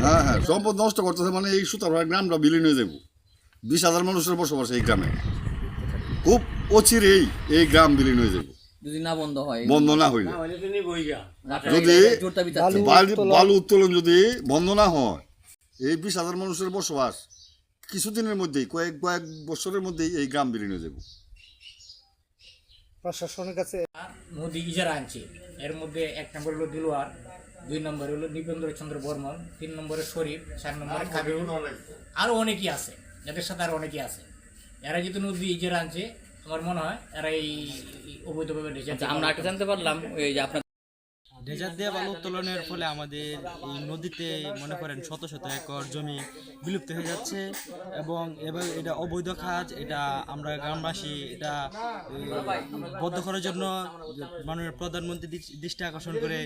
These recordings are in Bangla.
হ্যাঁ হ্যাঁ, সম্পদ নষ্ট করতেছে, মানে এই সুতারপাড়া গ্রামটা বিলীন হয়ে যাবো। 20,000 মানুষের বসবাস এই গ্রামে, খুব অচিরেই এই গ্রাম বিলীন হয়ে যাবে যদি না বন্ধ হয়, বন্ধ না হইলে। যদি বালু উত্তোলন যদি বন্ধ না হয়, এই 20,000 মানুষের বসবাস কিছুদিনের মধ্যেই, কয়েক বছরের মধ্যেই এই গ্রাম বিলীন হয়ে যাবে। প্রশাসনের কাছে নদী ইজারা আনছে, এর মধ্যে 1 নম্বর হলো দিলওয়ার, 2 নম্বর হলো নৃপেন্দ্র চন্দ্র বর্মন, 3 নম্বরে শরীফ, 4 নম্বরে কাবিউল, আরও অনেকেই আছে, এদের সাথে আরও অনেকেই আছে। এরা যেহেতু নদী ইজারা আনছে, আমার মনে হয় এরা এই অবৈধভাবে আমরা একটা জানতে পারলাম ওই যে আপনার ডেজার্ট দিয়ে বালু উত্তোলনের ফলে আমাদের এই নদীতে মনে করেন শত শত একর জমি বিলুপ্ত হয়ে যাচ্ছে, এবং এবার এটা অবৈধ কাজ। এটা আমরা গ্রামবাসী এটা বন্ধ করার জন্য মাননীয় প্রধানমন্ত্রী দৃষ্টি আকর্ষণ করে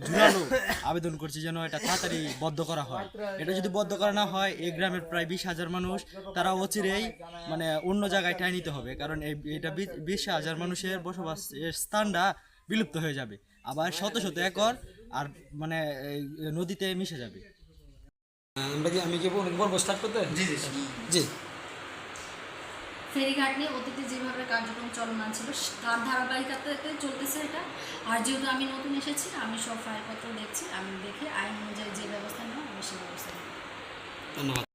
জোরালো আবেদন করছি যেন এটা তাড়াতাড়ি বন্ধ করা হয়। এটা যদি বন্ধ করা না হয়, এই গ্রামের প্রায় 20,000 মানুষ তারা অচিরেই মানে অন্য জায়গায় ঠাঁই নিতে হবে, কারণ এটা 20,000 মানুষের বসবাসের স্থানটা বিলুপ্ত হয়ে যাবে, আবার শত শত একর আর মানে নদীতে মিশে যাবে। আমি কি বলবো স্টার্ট করতে? জি ফেরিঘাট নিয়ে অতীতে যেভাবে কার্যক্রম চলমান ছিল তার ধারাবাহিকতাতে চলতেছে এটা। আর যেহেতু আমি নতুন এসেছি, আমি সব ফাইলপত্র দেখছি, আমি দেখে আইন অনুযায়ী যে ব্যবস্থা নেওয়া আমি সেই ব্যবস্থা নেব। ধন্যবাদ।